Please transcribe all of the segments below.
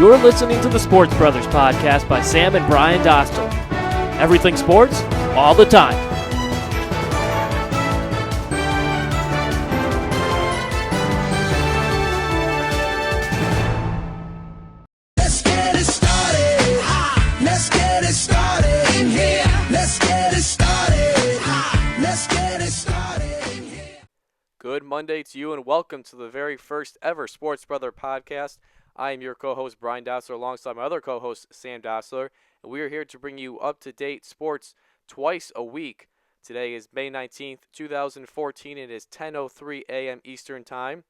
You're listening to the Sports Brothers podcast by Sam and Brian Dostal. Everything sports, all the time. Let's get it started. Let's get it started in here. Let's get it started. Let's get it started in here. Good Monday to you and welcome to the very first ever Sports Brother podcast. I am your co-host Brian Dostler alongside my other co-host Sam Dostler, and we are here to bring you up-to-date sports twice a week. Today is May 19th, 2014, and it is 10:03 a.m. Eastern Time,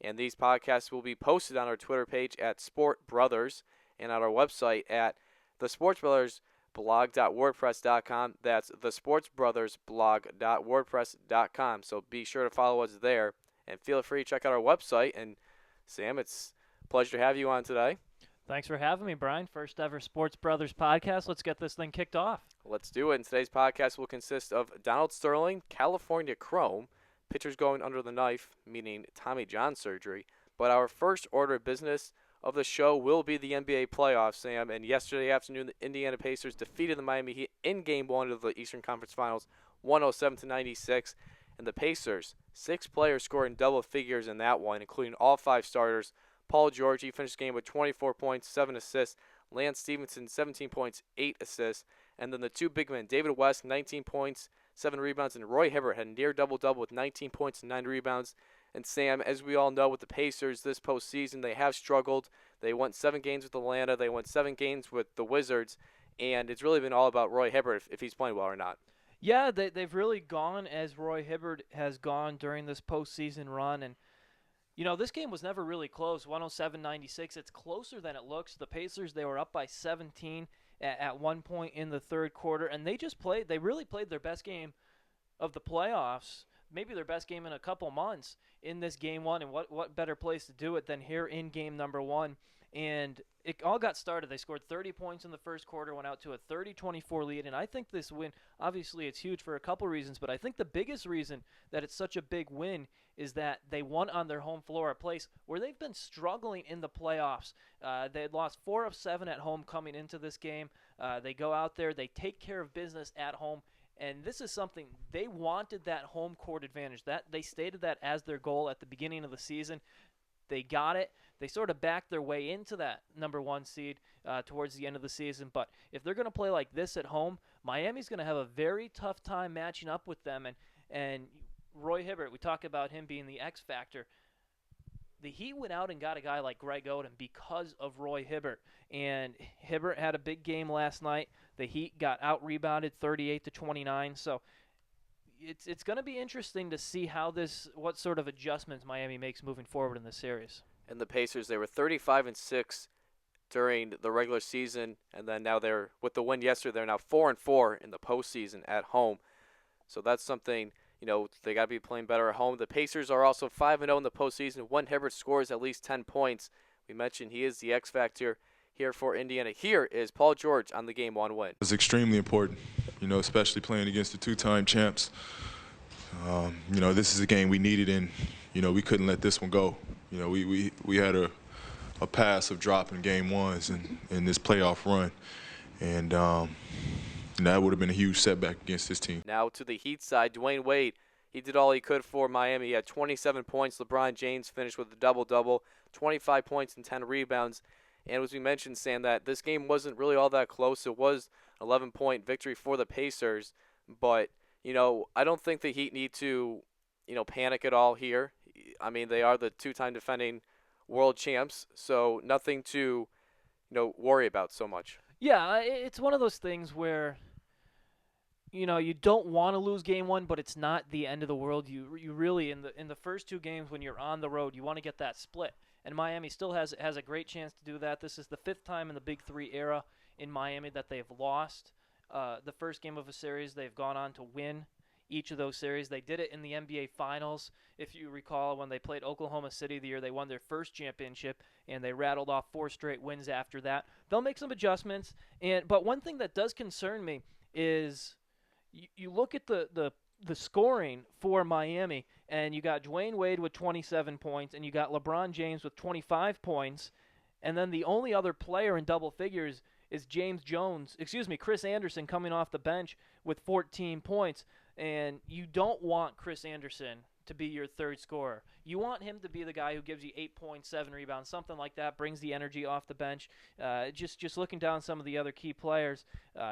and these podcasts will be posted on our Twitter page at Sport Brothers and on our website at thesportsbrothersblog.wordpress.com. That's thesportsbrothersblog.wordpress.com, so be sure to follow us there, and feel free to check out our website. And Sam, it's pleasure to have you on today. Thanks for having me, Brian. First ever Sports Brothers podcast. Let's get this thing kicked off. Let's do it. And today's podcast will consist of Donald Sterling, California Chrome, pitchers going under the knife, meaning Tommy John surgery. But our first order of business of the show will be the NBA playoffs, Sam. And yesterday afternoon, the Indiana Pacers defeated the Miami Heat in Game 1 of the Eastern Conference Finals, 107-96. And the Pacers, 6 players scored in double figures in that one, including all 5 starters. Paul George, he finished the game with 24 points, 7 assists. Lance Stevenson, 17 points, 8 assists. And then the 2 big men, David West, 19 points, 7 rebounds. And Roy Hibbert had a near double-double with 19 points and 9 rebounds. And Sam, as we all know with the Pacers this postseason, they have struggled. They won 7 games with Atlanta. They won 7 games with the Wizards. And it's really been all about Roy Hibbert if he's playing well or not. Yeah, they've really gone as Roy Hibbert has gone during this postseason run. And you know, this game was never really close, 107-96. It's closer than it looks. The Pacers, they were up by 17 at one point in the third quarter, and they really played their best game of the playoffs, maybe their best game in a couple months in this game one, and what better place to do it than here in game number one. And it all got started. They scored 30 points in the first quarter, went out to a 30-24 lead, and I think this win, obviously it's huge for a couple reasons, but I think the biggest reason that it's such a big win is that they won on their home floor, a place where they've been struggling in the playoffs. They had lost 4 of 7 at home coming into this game. They go out there, they take care of business at home, and this is something they wanted, that home court advantage. That they stated that as their goal at the beginning of the season. They got it. They sort of backed their way into that number 1 seed towards the end of the season. But if they're going to play like this at home, Miami's going to have a very tough time matching up with them. And Roy Hibbert, we talk about him being the X factor. The Heat went out and got a guy like Greg Oden because of Roy Hibbert. And Hibbert had a big game last night. The Heat got out-rebounded 38-29. So it's going to be interesting to see what sort of adjustments Miami makes moving forward in this series. And the Pacers, they were 35-6 during the regular season, and then now they're, with the win yesterday, they're now 4-4 in the postseason at home. So that's something, you know, they got to be playing better at home. The Pacers are also 5-0 in the postseason when Hibbert scores at least 10 points. We mentioned he is the X factor here for Indiana. Here is Paul George on the Game 1 win. It was extremely important, you know, especially playing against the 2-time champs. You know, this is a game we needed, and, you know, we couldn't let this one go. You know, we had a pass of dropping game ones in this playoff run, and that would have been a huge setback against this team. Now to the Heat side, Dwayne Wade, he did all he could for Miami. He had 27 points. LeBron James finished with a double-double, 25 points and 10 rebounds. And as we mentioned, Sam, that this game wasn't really all that close. It was an 11-point victory for the Pacers. But, you know, I don't think the Heat need to, you know, panic at all here. I mean, they are the 2-time defending world champs, so nothing to, you know, worry about so much. Yeah, it's one of those things where, you know, you don't want to lose game one, but it's not the end of the world. You really, in the first 2 games when you're on the road, you want to get that split. And Miami still has a great chance to do that. This is the 5th time in the Big 3 era in Miami that they've lost the first game of a series. They've gone on to win each of those series. They did it in the NBA Finals, if you recall, when they played Oklahoma City the year they won their first championship, and they rattled off 4 straight wins after that. They'll make some adjustments, but one thing that does concern me is you look at the scoring for Miami, and you got Dwayne Wade with 27 points, and you got LeBron James with 25 points, And then the only other player in double figures is Chris Anderson coming off the bench with 14 points. And you don't want Chris Anderson to be your third scorer. You want him to be the guy who gives you 8.7 rebounds, something like that, brings the energy off the bench. Just looking down some of the other key players,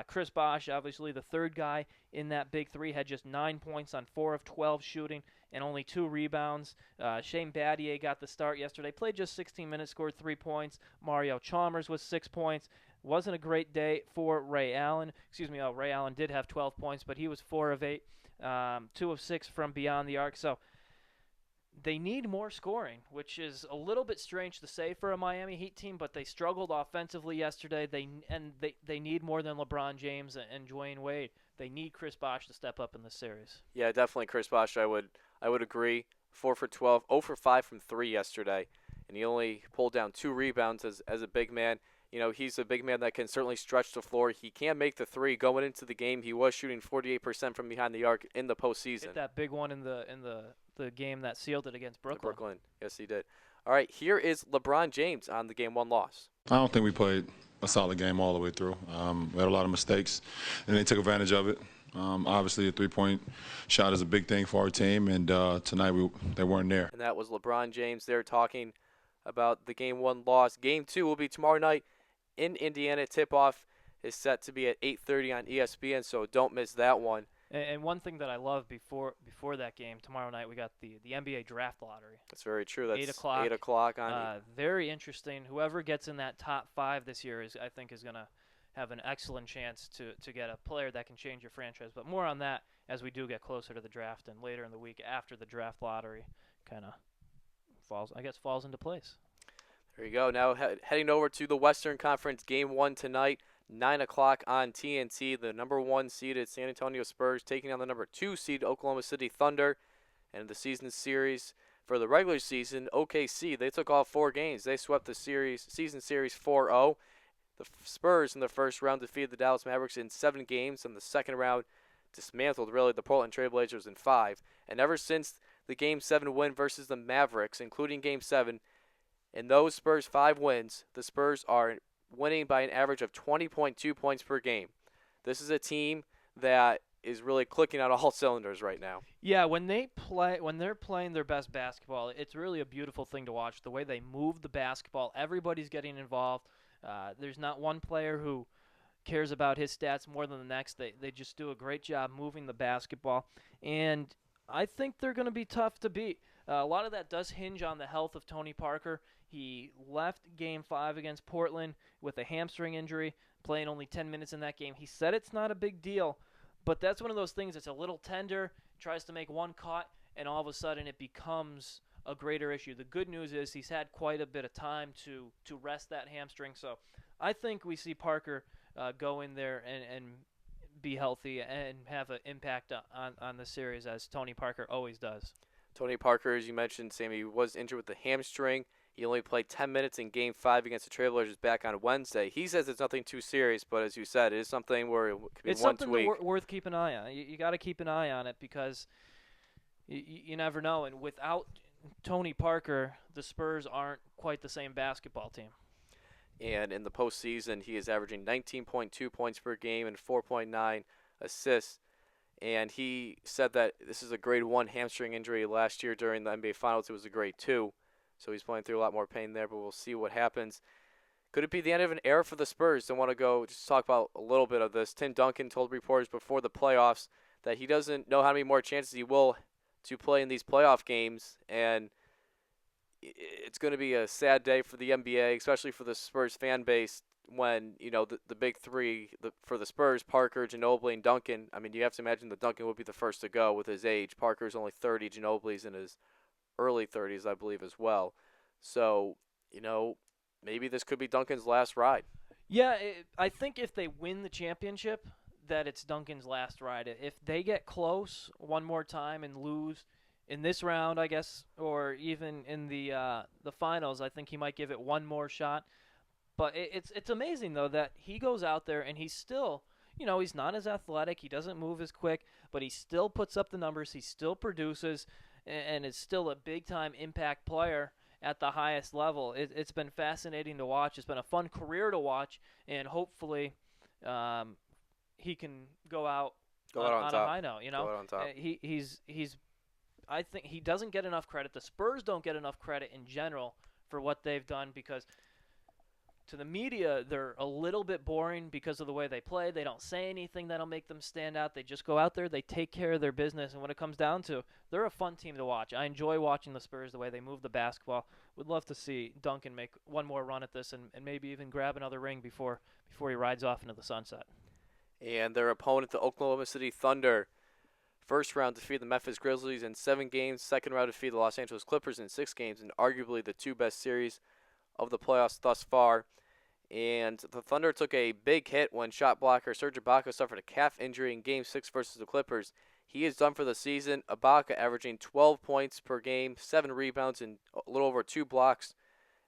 Chris Bosh, obviously the third guy in that big three, had just 9 points on 4 of 12 shooting and only 2 rebounds. Shane Battier got the start yesterday, played just 16 minutes, scored 3 points. Mario Chalmers was 6 points. Wasn't a great day for Ray Allen. Ray Allen did have 12 points, but he was 4 of 8. 2 of 6 from beyond the arc. So they need more scoring, which is a little bit strange to say for a Miami Heat team, but they struggled offensively yesterday. They need more than LeBron James and Dwayne Wade. They need Chris Bosh to step up in this series. Yeah, definitely Chris Bosh. I would agree. 4 for 12, 0 for 5 from 3 yesterday, and he only pulled down 2 rebounds as a big man. You know, he's a big man that can certainly stretch the floor. He can make the three. Going into the game, he was shooting 48% from behind the arc in the postseason. Hit that big one in the game that sealed it against Brooklyn. Yes, he did. All right, here is LeBron James on the Game 1 loss. I don't think we played a solid game all the way through. We had a lot of mistakes, and they took advantage of it. Obviously, a three-point shot is a big thing for our team, and tonight they weren't there. And that was LeBron James there talking about the Game 1 loss. Game 2 will be tomorrow night in Indiana. Tip-off is set to be at 8:30 on ESPN, so don't miss that one. And one thing that I love before that game, tomorrow night we got the NBA draft lottery. That's very true. That's 8 o'clock. 8 o'clock on. Very interesting. Whoever gets in that top 5 this year I think is going to have an excellent chance to get a player that can change your franchise. But more on that as we do get closer to the draft and later in the week after the draft lottery kind of falls into place. There you go. Now heading over to the Western Conference, Game 1 tonight, 9 o'clock on TNT. The number 1 seeded San Antonio Spurs taking on the number 2 seed Oklahoma City Thunder. And the season series for the regular season, OKC, they took all 4 games. They swept the season series 4-0. The Spurs in the first round defeated the Dallas Mavericks in 7 games. In the second round, dismantled really the Portland Trail Blazers in 5. And ever since the Game 7 win versus the Mavericks, including Game 7, in those Spurs 5 wins, the Spurs are winning by an average of 20.2 points per game. This is a team that is really clicking on all cylinders right now. Yeah, when they're playing their best basketball, it's really a beautiful thing to watch. The way they move the basketball, everybody's getting involved. There's not one player who cares about his stats more than the next. They just do a great job moving the basketball, and I think they're going to be tough to beat. A lot of that does hinge on the health of Tony Parker. He left Game 5 against Portland with a hamstring injury, playing only 10 minutes in that game. He said it's not a big deal, but that's one of those things that's a little tender, tries to make one cut, and all of a sudden it becomes a greater issue. The good news is he's had quite a bit of time to rest that hamstring, so I think we see Parker go in there and be healthy and have an impact on the series, as Tony Parker always does. Tony Parker, as you mentioned, Sammy, was injured with the hamstring. He only played 10 minutes in Game 5 against the Trailblazers back on Wednesday. He says it's nothing too serious, but as you said, it is something where it could be it's one something tweak. Worth keeping an eye on. You got to keep an eye on it because you never know. And without Tony Parker, the Spurs aren't quite the same basketball team. And in the postseason, he is averaging 19.2 points per game and 4.9 assists. And he said that this is a grade 1 hamstring injury. Last year during the NBA Finals, it was a grade 2. So he's playing through a lot more pain there, but we'll see what happens. Could it be the end of an era for the Spurs? I want to go just talk about a little bit of this. Tim Duncan told reporters before the playoffs that he doesn't know how many more chances he will to play in these playoff games. And it's going to be a sad day for the NBA, especially for the Spurs fan base, when, you know, the big three for the Spurs, Parker, Ginobili, and Duncan. I mean, you have to imagine that Duncan would be the first to go with his age. Parker's only 30, Ginobili's in his early 30s, I believe, as well. So, you know, maybe this could be Duncan's last ride. Yeah, I think if they win the championship, that it's Duncan's last ride. If they get close one more time and lose in this round, I guess, or even in the finals, I think he might give it one more shot. But it's amazing, though, that he goes out there and he's still, you know, he's not as athletic. He doesn't move as quick, but he still puts up the numbers. He still produces and is still a big-time impact player. at the highest level. It's been fascinating to watch. It's been a fun career to watch, and hopefully he can go out on a top. high note. Go out on top. He's I think he doesn't get enough credit. The Spurs don't get enough credit in general for what they've done, because to the media, they're a little bit boring because of the way they play. They don't say anything that'll make them stand out. They just go out there, they take care of their business, and when it comes down to, they're a fun team to watch. I enjoy watching the Spurs, the way they move the basketball. Would love to see Duncan make one more run at this and maybe even grab another ring before he rides off into the sunset. And their opponent, the Oklahoma City Thunder, first round defeated the Memphis Grizzlies in 7 games. Second round defeated the Los Angeles Clippers in 6 games, and arguably the 2 best series of the playoffs thus far. And the Thunder took a big hit when shot blocker Serge Ibaka suffered a calf injury in Game 6 versus the Clippers. He is done for the season. Ibaka averaging 12 points per game, 7 rebounds, and a little over 2 blocks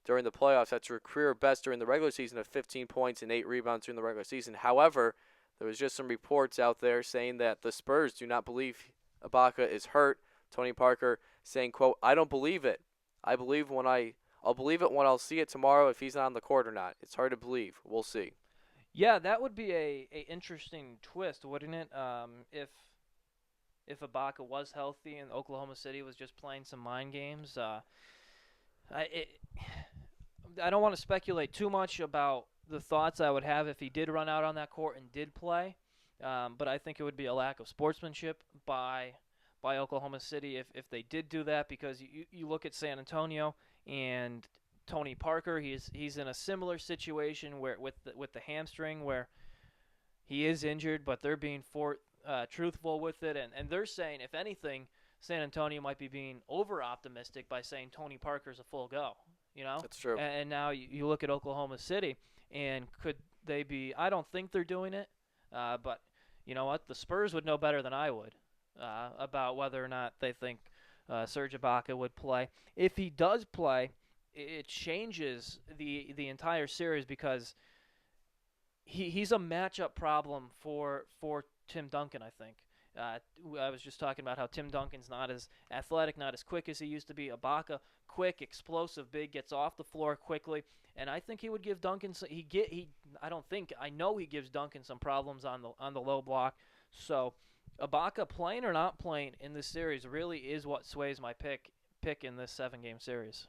during the playoffs. That's a career best during the regular season of 15 points and 8 rebounds during the regular season. However, there was just some reports out there saying that the Spurs do not believe Ibaka is hurt. Tony Parker saying, quote, "I don't believe it. I'll believe it when I'll see it tomorrow if he's not on the court or not. It's hard to believe. We'll see." Yeah, that would be a interesting twist, wouldn't it? If Ibaka was healthy and Oklahoma City was just playing some mind games. I don't want to speculate too much about the thoughts I would have if he did run out on that court and did play, but I think it would be a lack of sportsmanship by Oklahoma City if they did do that, because you look at San Antonio and Tony Parker, he's in a similar situation where with the hamstring, where he is injured, but they're being truthful with it, and they're saying, if anything, San Antonio might be being over optimistic by saying Tony Parker's a full go. That's true. And now you look at Oklahoma City, and could they be? I don't think they're doing it, but you know what? The Spurs would know better than I would about whether or not they think Serge Ibaka would play. If he does play, it changes the entire series, because he's a matchup problem for Tim Duncan, I think. I was just talking about how Tim Duncan's not as athletic, not as quick as he used to be. Ibaka, quick, explosive, big, gets off the floor quickly, and I think he would give Duncan. I know he gives Duncan some problems on the low block. So Ibaka playing or not playing in this series really is what sways my pick in this 7-game series.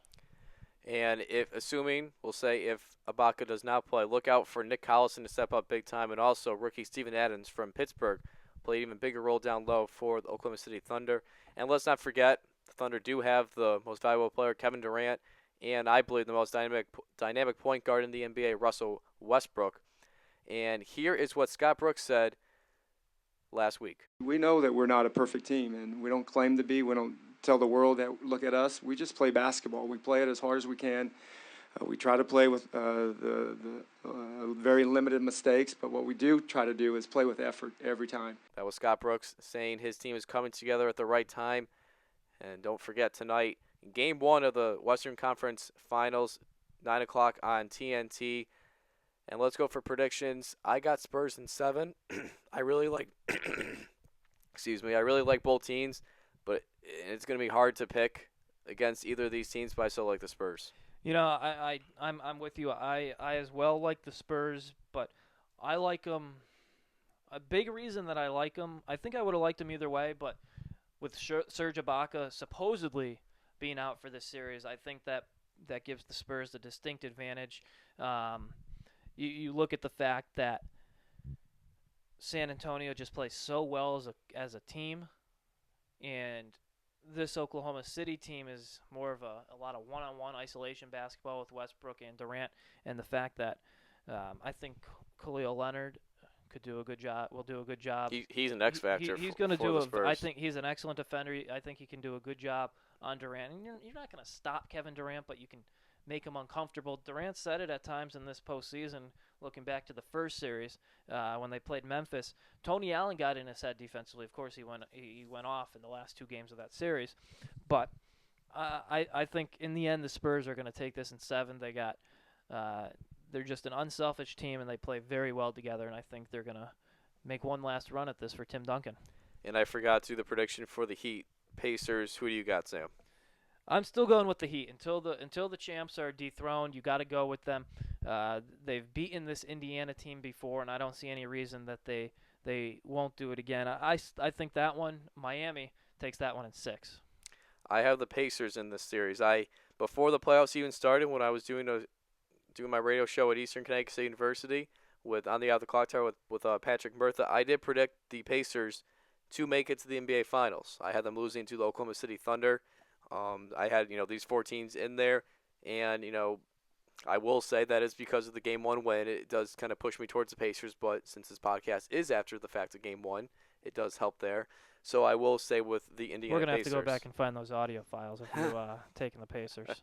And if Ibaka does not play, look out for Nick Collison to step up big time, and also rookie Steven Adams from Pittsburgh played an even bigger role down low for the Oklahoma City Thunder. And let's not forget, the Thunder do have the most valuable player, Kevin Durant, and I believe the most dynamic point guard in the NBA, Russell Westbrook. And here is what Scott Brooks said last week. We know that we're not a perfect team, and we don't claim to be. We don't tell the world that, look at us. We just play basketball. We play it as hard as we can. We try to play with the very limited mistakes, but what we do try to do is play with effort every time. That was Scott Brooks saying his team is coming together at the right time. And don't forget tonight, Game 1 of the Western Conference Finals, 9 o'clock on TNT. And let's go for predictions. I got Spurs in 7. I really like both teams, but it's going to be hard to pick against either of these teams, but I still like the Spurs. I'm with you. I as well like the Spurs, but I like them. A big reason that I like them, I think I would have liked them either way, but with Serge Ibaka supposedly being out for this series, I think that gives the Spurs a distinct advantage. You look at the fact that San Antonio just plays so well as a team, and this Oklahoma City team is more of a lot of one-on-one isolation basketball with Westbrook and Durant, and the fact that I think Khalil Leonard could do a good job. Will do a good job. He's an X factor. He's going to do I think he's an excellent defender. I think he can do a good job on Durant. And you're not going to stop Kevin Durant, but you can make him uncomfortable. Durant said it at times in this postseason, looking back to the first series when they played Memphis. Tony Allen got in his head defensively. Of course, he went off in the last 2 games of that series. But I think in the end the Spurs are going to take this in 7. They're just an unselfish team, and they play very well together, and I think they're going to make one last run at this for Tim Duncan. And I forgot to do the prediction for the Heat Pacers. Who do you got, Sam? I'm still going with the Heat until the champs are dethroned. You got to go with them. They've beaten this Indiana team before, and I don't see any reason that they won't do it again. I think that one, Miami takes that one in 6. I have the Pacers in this series. Before the playoffs even started, when I was doing my radio show at Eastern Connecticut State University with On the Out of the Clock Tower with Patrick Murtha, I did predict the Pacers to make it to the NBA Finals. I had them losing to the Oklahoma City Thunder. I had these 4 teams in there, and I will say that it's because of the Game 1 win. It does kind of push me towards the Pacers, but since this podcast is after the fact of Game 1, it does help there. So I will say with the Indiana We're gonna Pacers. have to go back and find those audio files if you taking the Pacers.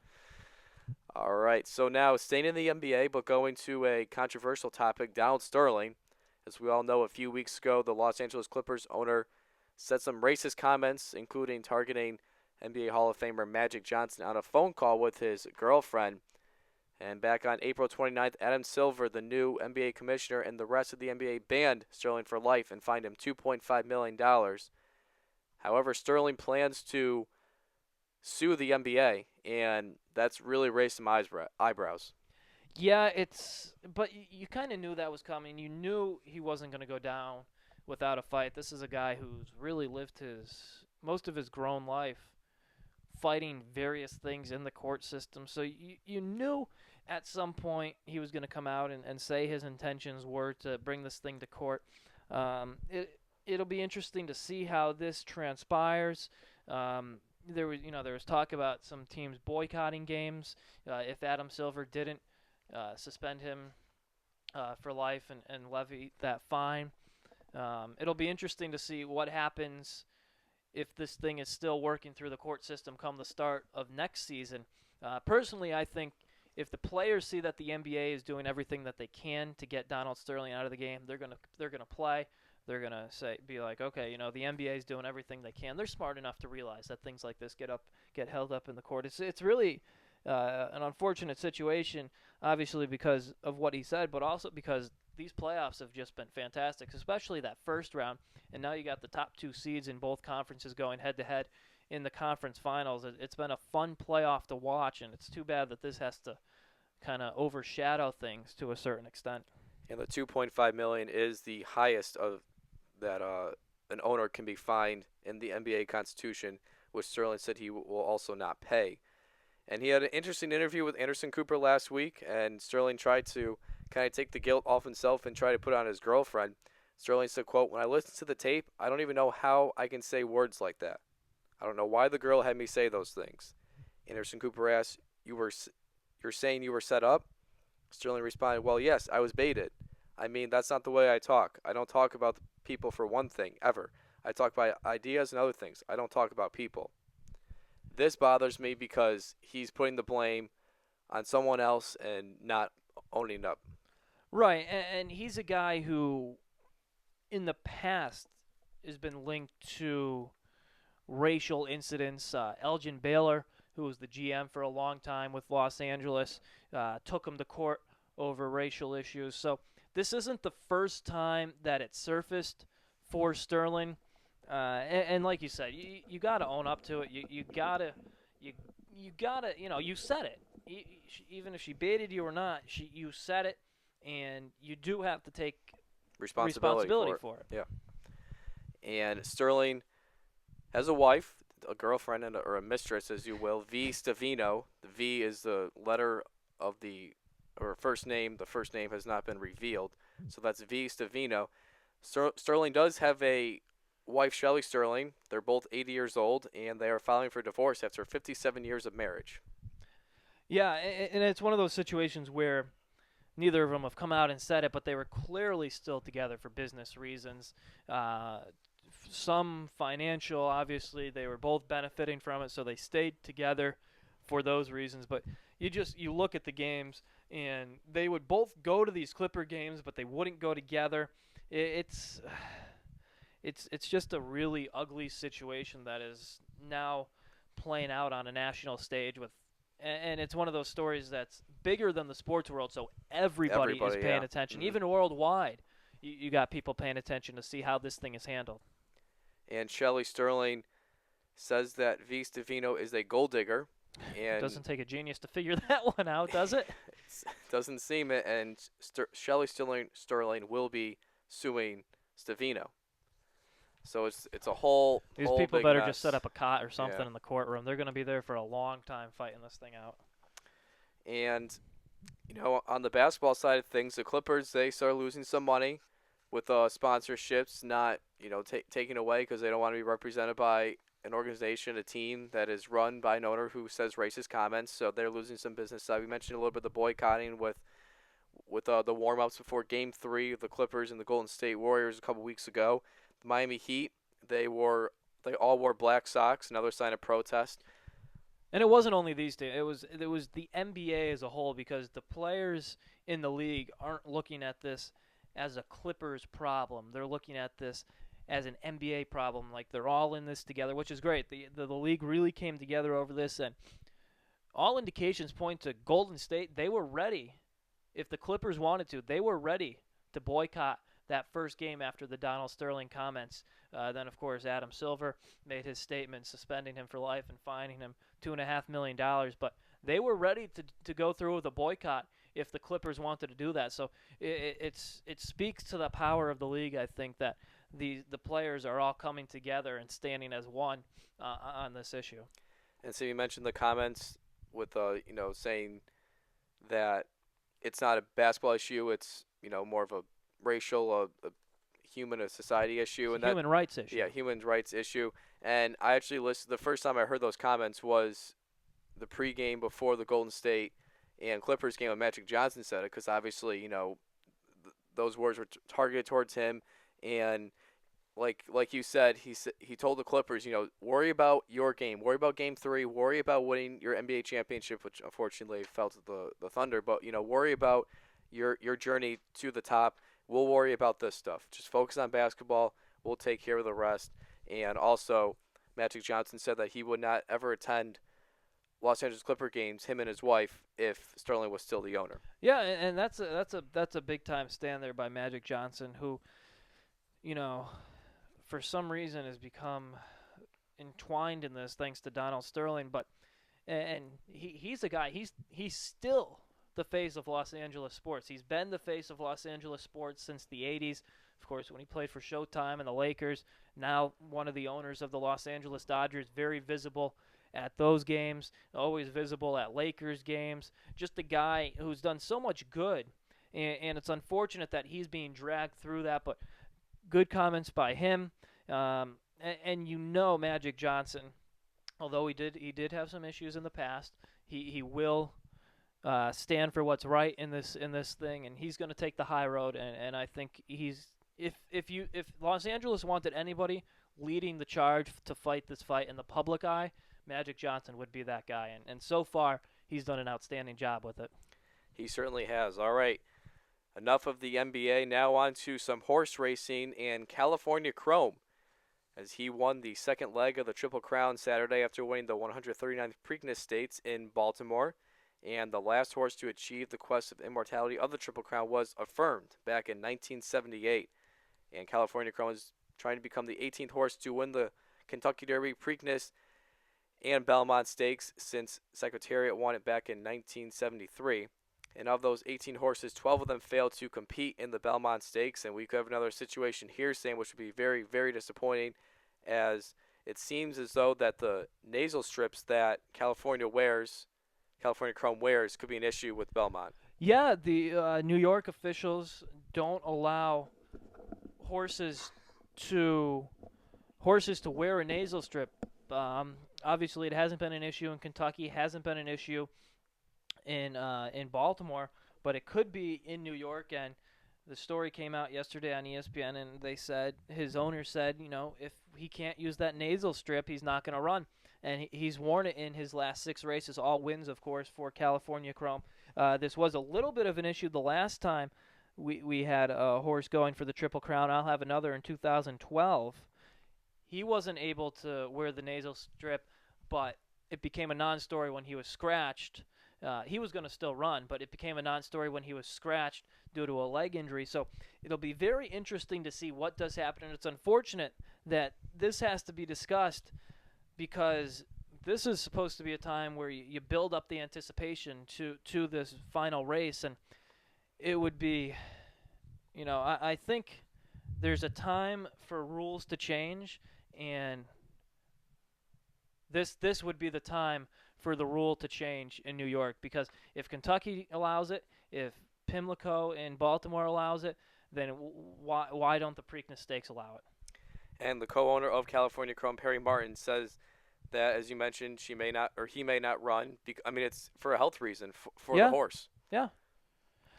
All right, so now staying in the NBA, but going to a controversial topic, Donald Sterling. As we all know, a few weeks ago, the Los Angeles Clippers owner said some racist comments, including targeting NBA Hall of Famer Magic Johnson on a phone call with his girlfriend. And back on April 29th, Adam Silver, the new NBA commissioner, and the rest of the NBA banned Sterling for life and fined him $2.5 million. However, Sterling plans to sue the NBA, and that's really raised some eyebrows. Yeah, but you kind of knew that was coming. You knew he wasn't going to go down without a fight. This is a guy who's really lived most of his grown life fighting various things in the court system. So you knew at some point he was going to come out and say his intentions were to bring this thing to court. It'll be interesting to see how this transpires. There was talk about some teams boycotting games if Adam Silver didn't suspend him for life and levy that fine. It'll be interesting to see what happens if this thing is still working through the court system come the start of next season. Personally, I think if the players see that the NBA is doing everything that they can to get Donald Sterling out of the game, they're gonna play. They're gonna be like, okay, the NBA is doing everything they can. They're smart enough to realize that things like this get held up in the court. It's really an unfortunate situation, obviously because of what he said, but also because these playoffs have just been fantastic, especially that first round. And now you got the top 2 seeds in both conferences going head-to-head in the conference finals. It's been a fun playoff to watch, and it's too bad that this has to kind of overshadow things to a certain extent. And the $2.5 million is the highest of that an owner can be fined in the NBA Constitution, which Sterling said he will also not pay. And he had an interesting interview with Anderson Cooper last week, and Sterling tried to kind of take the guilt off himself and try to put it on his girlfriend. Sterling said, quote, "When I listen to the tape, I don't even know how I can say words like that. I don't know why the girl had me say those things." Anderson Cooper asked, You're saying you were set up?" Sterling responded, "Well, yes, I was baited. I mean, that's not the way I talk. I don't talk about people for one thing, ever. I talk about ideas and other things. I don't talk about people." This bothers me because he's putting the blame on someone else and not owning up. Right, and he's a guy who, in the past, has been linked to racial incidents. Elgin Baylor, who was the GM for a long time with Los Angeles, took him to court over racial issues. So this isn't the first time that it surfaced for Sterling. And like you said, you got to own up to it. You gotta, you said it. Even if she baited you or not, you said it, and you do have to take responsibility for it. Yeah. And Sterling has a wife, a girlfriend, or a mistress, as you will, V. Stavino. The V is the letter of or first name. The first name has not been revealed, so that's V. Stavino. Sterling does have a wife, Shelly Sterling. They're both 80 years old, and they are filing for divorce after 57 years of marriage. Yeah, and it's one of those situations where neither of them have come out and said it, but they were clearly still together for business reasons. Some financial, obviously, they were both benefiting from it, so they stayed together for those reasons. But you look at the games, and they would both go to these Clipper games, but they wouldn't go together. It's just a really ugly situation that is now playing out on a national stage and it's one of those stories that's bigger than the sports world, so everybody is paying attention. Mm-hmm. Even worldwide, you got people paying attention to see how this thing is handled. And Shelly Sterling says that V. Stevino is a gold digger. And Doesn't take a genius to figure that one out, does it? doesn't seem it. And Shelley Sterling will be suing Stevino. So it's a whole These whole people big better mess. just set up a cot or something Yeah. in the courtroom. They're going to be there for a long time fighting this thing out. And, on the basketball side of things, the Clippers, they started losing some money with sponsorships not, taken away because they don't want to be represented by an organization, a team that is run by an owner who says racist comments. So they're losing some business side. We mentioned a little bit of the boycotting with the warm-ups before Game 3 of the Clippers and the Golden State Warriors a couple weeks ago. The Miami Heat, they all wore black socks, another sign of protest. And it wasn't only these two. It was the NBA as a whole, because the players in the league aren't looking at this as a Clippers problem. They're looking at this as an NBA problem. Like, they're all in this together, which is great. The league really came together over this, and all indications point to Golden State. They were ready. If the Clippers wanted to, they were ready to boycott that first game after the Donald Sterling comments. Then, of course, Adam Silver made his statement suspending him for life and fining him $2.5 million. But they were ready to go through with a boycott if the Clippers wanted to do that. So it speaks to the power of the league, I think, that the players are all coming together and standing as one on this issue. And so you mentioned the comments with, saying that it's not a basketball issue, it's, more of a racial, a human, a society issue. It's a human rights issue. Yeah, human rights issue. And I actually listened, the first time I heard those comments was the pregame before the Golden State and Clippers game when Magic Johnson said it, because obviously, those words were targeted towards him. And like you said, he told the Clippers, worry about your game, worry about Game 3, worry about winning your NBA championship, which unfortunately fell to the Thunder. But worry about your journey to the top. We'll worry about this stuff. Just focus on basketball. We'll take care of the rest. And also, Magic Johnson said that he would not ever attend Los Angeles Clipper games, him and his wife, if Sterling was still the owner. Yeah, and that's a big time stand there by Magic Johnson, who, for some reason has become entwined in this thanks to Donald Sterling. But and he's a guy. He's still the face of Los Angeles sports. He's been the face of Los Angeles sports since the 80s. Of course, when he played for Showtime and the Lakers, now one of the owners of the Los Angeles Dodgers, very visible at those games, always visible at Lakers games. Just a guy who's done so much good, and it's unfortunate that he's being dragged through that, but good comments by him. And Magic Johnson, although he did have some issues in the past, he will stand for what's right in this thing, and he's going to take the high road. And I think if Los Angeles wanted anybody leading the charge to fight this fight in the public eye, Magic Johnson would be that guy. And so far, he's done an outstanding job with it. He certainly has. All right. Enough of the NBA. Now on to some horse racing and California Chrome, as he won the second leg of the Triple Crown Saturday after winning the 139th Preakness Stakes in Baltimore. And the last horse to achieve the quest of immortality of the Triple Crown was Affirmed back in 1978. And California Chrome is trying to become the 18th horse to win the Kentucky Derby, Preakness, and Belmont Stakes since Secretariat won it back in 1973. And of those 18 horses, 12 of them failed to compete in the Belmont Stakes. And we could have another situation here, Sam, which would be very, very disappointing, as it seems as though that the nasal strips that California Chrome wears, could be an issue with Belmont. Yeah, the New York officials don't allow horses to wear a nasal strip. Obviously, it hasn't been an issue in Kentucky, hasn't been an issue in Baltimore, but it could be in New York. And the story came out yesterday on ESPN, and they said his owner said, if he can't use that nasal strip, he's not going to run. And he's worn it in his last 6 races, all wins, of course, for California Chrome. This was a little bit of an issue the last time we had a horse going for the Triple Crown. I'll have another in 2012. He wasn't able to wear the nasal strip, but it became a non-story when he was scratched. He was going to still run, but it became a non-story when he was scratched due to a leg injury. So it'll be very interesting to see what does happen. And it's unfortunate that this has to be discussed because this is supposed to be a time where you build up the anticipation to this final race, and it would be, I think there's a time for rules to change, and this would be the time for the rule to change in New York, because if Kentucky allows it, if Pimlico in Baltimore allows it, then why don't the Preakness Stakes allow it? And the co-owner of California Chrome, Perry Martin, says that, as you mentioned, he may not run. It's for a health reason for the horse. Yeah.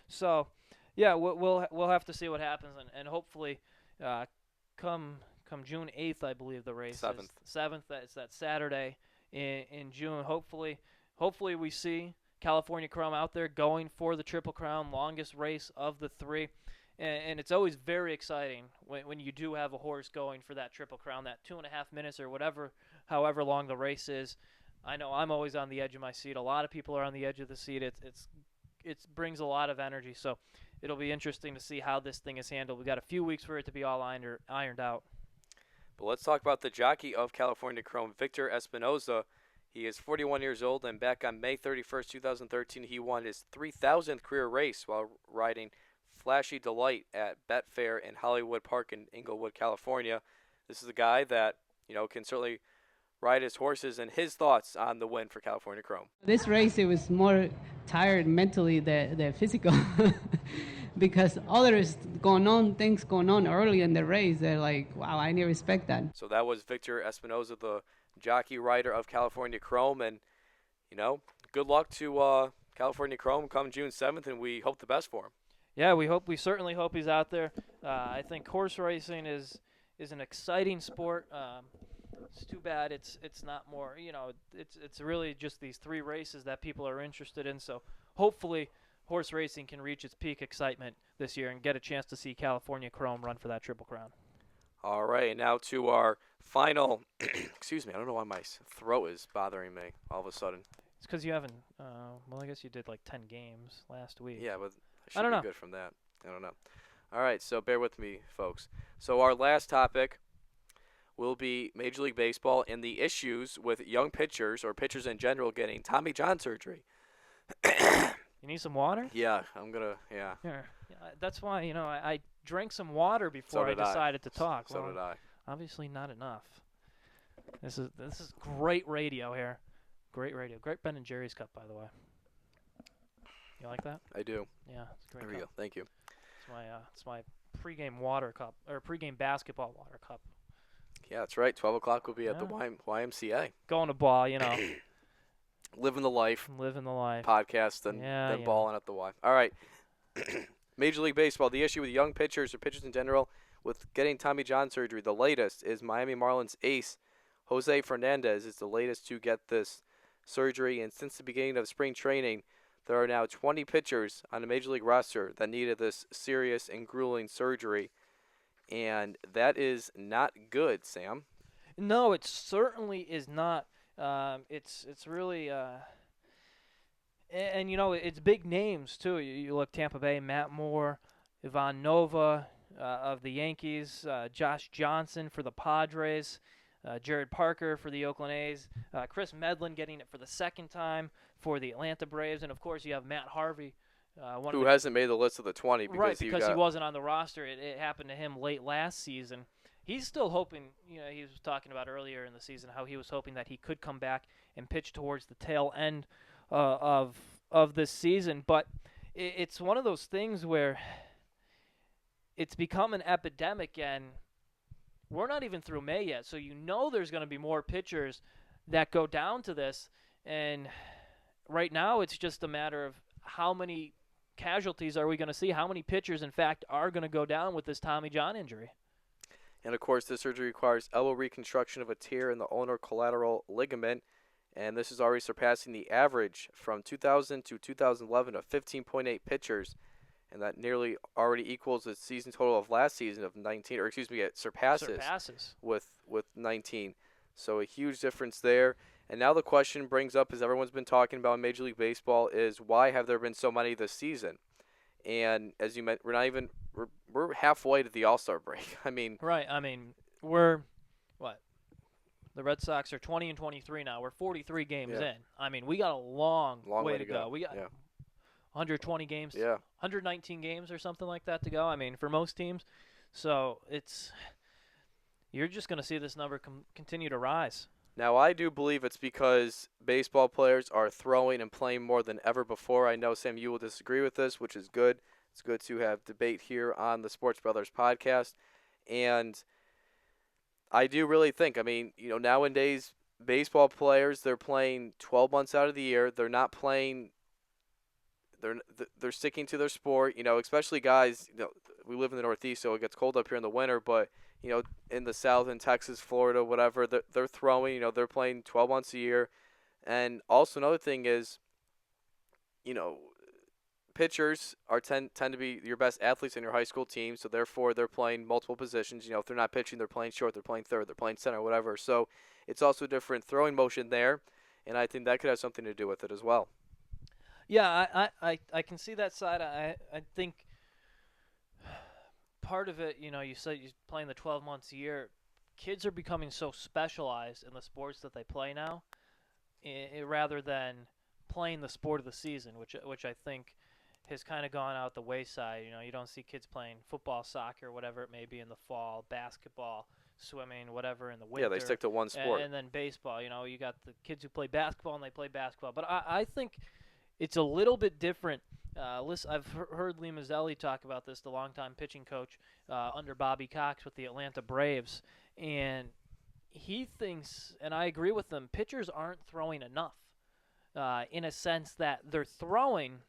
So, yeah, we'll have to see what happens, and hopefully, come June 8th, I believe the race 7th. is 7th. That's that Saturday in June. Hopefully we see California Chrome out there going for the Triple Crown, longest race of the three. And it's always very exciting when you do have a horse going for that Triple Crown, that 2.5 minutes or however long the race is. I know I'm always on the edge of my seat. A lot of people are on the edge of the seat. It brings a lot of energy. So it'll be interesting to see how this thing is handled. We've got a few weeks for it to be all ironed out. But let's talk about the jockey of California Chrome, Victor Espinoza. He is 41 years old, and back on May 31st, 2013, he won his 3,000th career race while riding Flashy Delight at Betfair in Hollywood Park in Inglewood, California. This is a guy that, can certainly ride his horses, and his thoughts on the win for California Chrome. This race, it was more tired mentally than physical because others things going on early in the race. They're like, wow, I didn't expect that. So that was Victor Espinoza, the jockey rider of California Chrome, and, good luck to California Chrome come June 7th, and we hope the best for him. Yeah, we certainly hope he's out there. I think horse racing is an exciting sport. It's too bad it's not more. It's really just these three races that people are interested in. So hopefully, horse racing can reach its peak excitement this year and get a chance to see California Chrome run for that Triple Crown. All right, now to our final. Excuse me, I don't know why my throat is bothering me all of a sudden. It's because you haven't. I guess you did like 10 games last week. Yeah, but I don't know. Good from that. I don't know. All right, so bear with me, folks. So our last topic will be Major League Baseball and the issues with young pitchers or pitchers in general getting Tommy John surgery. You need some water? Yeah, I'm gonna. Yeah. Here. Yeah, that's why I drank some water before I decided to talk. So did I. Obviously not enough. This is great radio here. Great radio. Great Ben and Jerry's cup, by the way. You like that? I do. Yeah, it's a great There cup. we go. Thank you. It's my pregame water cup, or pregame basketball water cup. Yeah, that's right. 12 o'clock will be at the YMCA. Going to ball, Living the life. living the life. Podcast and then balling at the Y. All right. Major League Baseball, the issue with young pitchers or pitchers in general with getting Tommy John surgery, the latest is Miami Marlins ace Jose Fernandez is the latest to get this surgery, and since the beginning of spring training, there are now 20 pitchers on the Major League roster that needed this serious and grueling surgery, and that is not good, Sam. No, it certainly is not. It's really and it's big names too. You look Tampa Bay, Matt Moore, Ivan Nova of the Yankees, Josh Johnson for the Padres, Jared Parker for the Oakland A's, Chris Medlin getting it for the second time for the Atlanta Braves, and of course you have Matt Harvey, who hasn't made the list of the 20 because he wasn't on the roster. It happened to him late last season. He's still hoping, he was talking about earlier in the season how he was hoping that he could come back and pitch towards the tail end of this season. But it's one of those things where it's become an epidemic, and we're not even through May yet. So there's going to be more pitchers that go down to this. And right now it's just a matter of how many casualties are we going to see, how many pitchers, in fact, are going to go down with this Tommy John injury. And, of course, this surgery requires elbow reconstruction of a tear in the ulnar collateral ligament, and this is already surpassing the average from 2000 to 2011 of 15.8 pitchers, and that nearly already equals the season total of last season of 19, or excuse me, it surpasses. With 19. So a huge difference there. And now the question brings up, as everyone's been talking about in Major League Baseball, is why have there been so many this season? And as you mentioned, we're halfway to the All-Star break. Right. We're, The Red Sox are 20-23 now. We're 43 games Yeah. in. I mean, we got a long way to go. We got Yeah. 120 games, Yeah. 119 games or something like that to go. I mean, for most teams. So you're just going to see this number continue to rise. Now, I do believe it's because baseball players are throwing and playing more than ever before. I know, Sam, you will disagree with this, which is good. It's good to have debate here on the Sports Brothers podcast. And I do really think, I mean, nowadays, baseball players, they're playing 12 months out of the year. They're not playing, they're sticking to their sport, especially guys, we live in the Northeast, so it gets cold up here in the winter, but in the South, in Texas, Florida, whatever, they're throwing, they're playing 12 months a year. And also another thing is, pitchers tend to be your best athletes in your high school team, so therefore they're playing multiple positions. If they're not pitching, they're playing short, they're playing third, they're playing center, whatever. So it's also a different throwing motion there, and I think that could have something to do with it as well. Yeah, I can see that side. I think part of it, you said you're playing the 12 months a year. Kids are becoming so specialized in the sports that they play now, rather than playing the sport of the season, which I think has kind of gone out the wayside. You don't see kids playing football, soccer, whatever it may be in the fall, basketball, swimming, whatever in the winter. Yeah, they stick to one sport. And then baseball. You got the kids who play basketball and they play basketball. But I think it's a little bit different. I've heard Lee Mazzilli talk about this, the longtime pitching coach under Bobby Cox with the Atlanta Braves, and he thinks, and I agree with him, pitchers aren't throwing enough in a sense that they're throwing,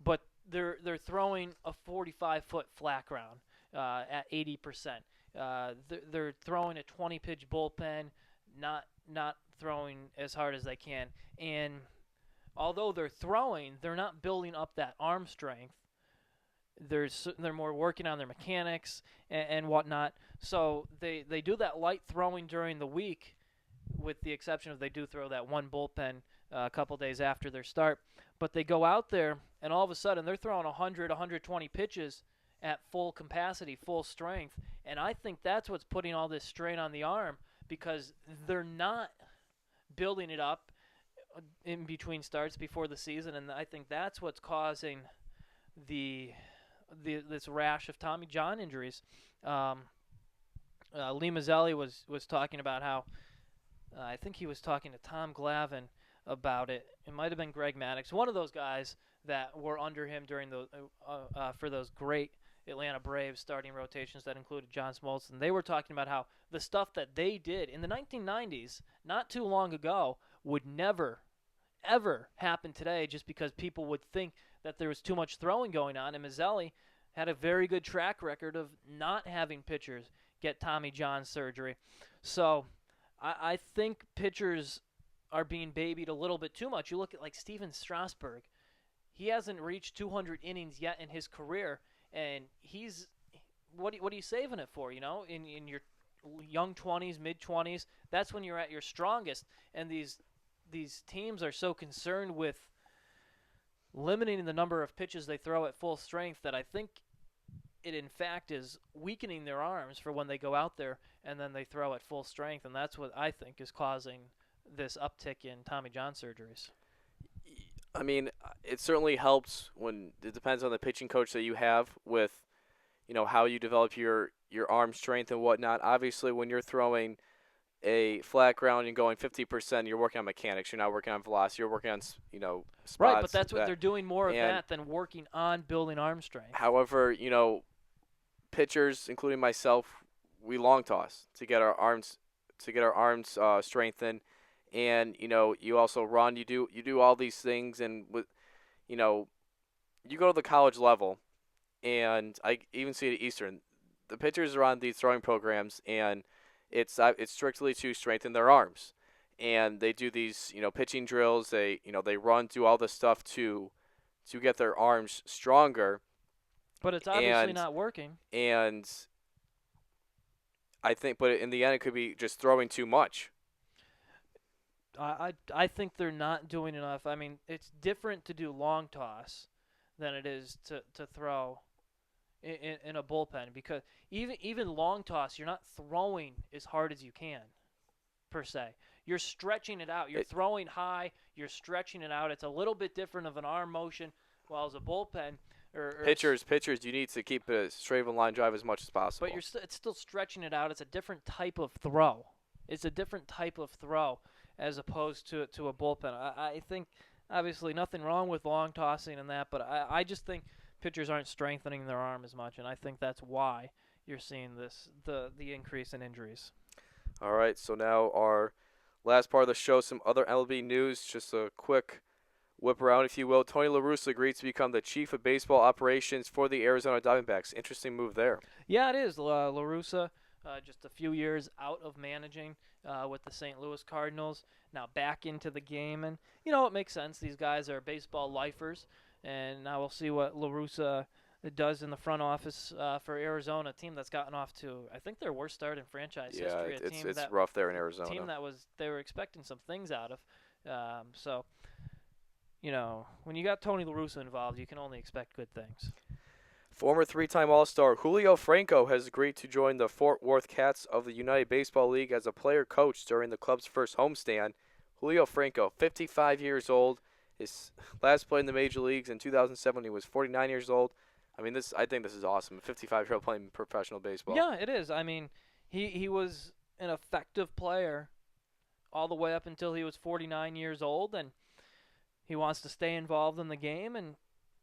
but they're throwing a 45-foot flat ground at 80%. They're throwing a 20-pitch bullpen, not throwing as hard as they can, and although they're throwing, they're not building up that arm strength. They're more working on their mechanics and whatnot. So they do that light throwing during the week, with the exception of they do throw that one bullpen a couple days after their start. But they go out there, and all of a sudden they're throwing 100, 120 pitches at full capacity, full strength. And I think that's what's putting all this strain on the arm, because they're not building it up in between starts before the season, and I think that's what's causing this rash of Tommy John injuries. Lee Mazzilli was talking about how I think he was talking to Tom Glavine about it. It might have been Greg Maddux, one of those guys that were under him during the for those great Atlanta Braves starting rotations that included John Smoltz. They were talking about how the stuff that they did in the 1990s, not too long ago, would never, ever happen today, just because people would think that there was too much throwing going on. And Mazzilli had a very good track record of not having pitchers get Tommy John surgery. So I think pitchers are being babied a little bit too much. You look at like Steven Strasburg. He hasn't reached 200 innings yet in his career, and he's what are you saving it for? In your young 20s, mid 20s, that's when you're at your strongest. And these teams are so concerned with limiting the number of pitches they throw at full strength that I think it in fact is weakening their arms for when they go out there and then they throw at full strength, and that's what I think is causing this uptick in Tommy John surgeries. I mean, it certainly helps when it depends on the pitching coach that you have with, how you develop your arm strength and whatnot. Obviously, when you're throwing a flat ground and going 50%, you're working on mechanics. You're not working on velocity. You're working on, spots. Right, but that's what they're doing more of that than working on building arm strength. However, pitchers, including myself, we long toss to get our arms strengthened. And you also run. You do all these things, and with you go to the college level, and I even see it at Eastern. The pitchers are on these throwing programs, and it's strictly to strengthen their arms, and they do these pitching drills. They run, do all this stuff to get their arms stronger. But it's obviously not working. And I think, but in the end, it could be just throwing too much. I think they're not doing enough. I mean, it's different to do long toss than it is to throw in a bullpen, because even long toss, you're not throwing as hard as you can. per se. You're stretching it out. You're throwing high. You're stretching it out. It's a little bit different of an arm motion, while as a bullpen or Pitchers, you need to keep a straight of a line drive as much as possible. But it's still stretching it out. It's a different type of throw. It's a different type of throw as opposed to a bullpen. I think obviously nothing wrong with long tossing and that, but I just think pitchers aren't strengthening their arm as much, and I think that's why you're seeing the increase in injuries. All right, so now our last part of the show, some other MLB news, just a quick whip around, if you will. Tony La Russa agreed to become the chief of baseball operations for the Arizona Diamondbacks. Interesting move there. Yeah, it is. La Russa, just a few years out of managing with the St. Louis Cardinals, now back into the game. And, it makes sense. These guys are baseball lifers. And now we'll see what La Russa does in the front office for Arizona, a team that's gotten off to, I think, their worst start in franchise history. It's rough there in Arizona. A team they were expecting some things out of. So, when you got Tony La Russa involved, you can only expect good things. Former three-time All-Star Julio Franco has agreed to join the Fort Worth Cats of the United Baseball League as a player-coach during the club's first homestand. Julio Franco, 55 years old. His last played in the major leagues in 2007. He was 49 years old. I mean, I think this is awesome. A 55-year-old playing professional baseball. Yeah, it is. I mean, he was an effective player all the way up until he was 49 years old, and he wants to stay involved in the game, and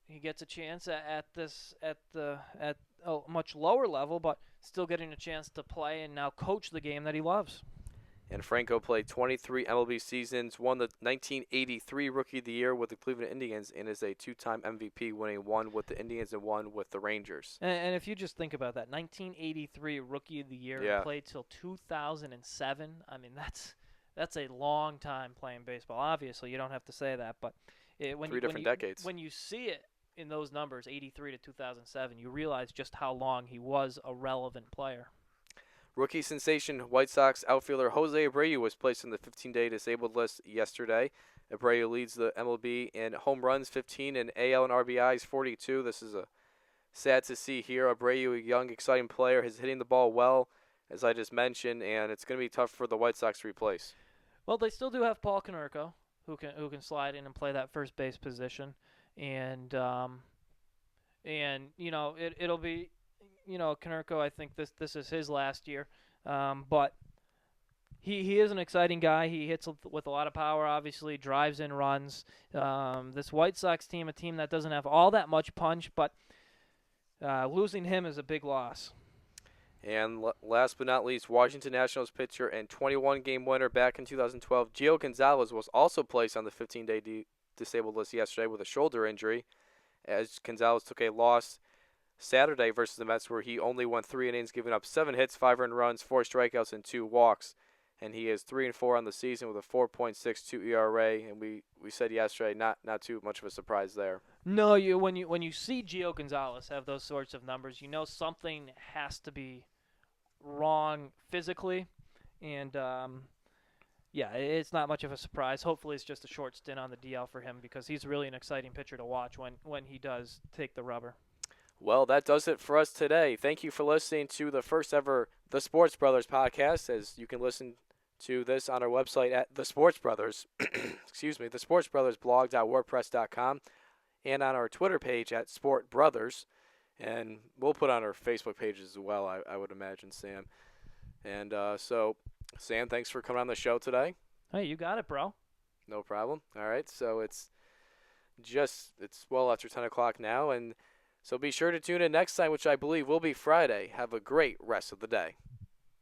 he gets a chance at a much lower level, but still getting a chance to play and now coach the game that he loves. And Franco played 23 MLB seasons, won the 1983 Rookie of the Year with the Cleveland Indians, and is a two-time MVP, winning one with the Indians and one with the Rangers. And if you just think about that, 1983 Rookie of the Year, played till 2007. I mean, that's a long time playing baseball. Obviously, you don't have to say that, but Three different decades. When you see it in those numbers, 83 to 2007, you realize just how long he was a relevant player. Rookie sensation White Sox outfielder Jose Abreu was placed on the 15-day disabled list yesterday. Abreu leads the MLB in home runs, 15, and AL and RBIs, 42. This is sad to see here. Abreu, a young, exciting player, is hitting the ball well, as I just mentioned, and it's going to be tough for the White Sox to replace. Well, they still do have Paul Konerko, who can slide in and play that first base position, and it'll be. Konerko, I think this is his last year, but he is an exciting guy. He hits with a lot of power, obviously, drives in runs. This White Sox team, a team that doesn't have all that much punch, but losing him is a big loss. And last but not least, Washington Nationals pitcher and 21-game winner back in 2012, Gio Gonzalez, was also placed on the 15-day disabled list yesterday with a shoulder injury, as Gonzalez took a loss Saturday versus the Mets, where he only won 3 innings, giving up 7 hits, 5 earned runs, 4 strikeouts, and 2 walks. And he is 3-4 on the season with a 4.62 ERA. And we said yesterday, not too much of a surprise there. No, when you see Gio Gonzalez have those sorts of numbers, something has to be wrong physically, and it's not much of a surprise. Hopefully, it's just a short stint on the DL for him, because he's really an exciting pitcher to watch when he does take the rubber. Well, that does it for us today. Thank you for listening to the first ever The Sports Brothers podcast, as you can listen to this on our website at The Sports Brothers, The Sports Brothers blog.wordpress.com, and on our Twitter page at Sport Brothers. And we'll put on our Facebook pages as well, I would imagine, Sam. And so, Sam, thanks for coming on the show today. Hey, you got it, bro. No problem. All right, so it's well after 10 o'clock now, and so be sure to tune in next time, which I believe will be Friday. Have a great rest of the day.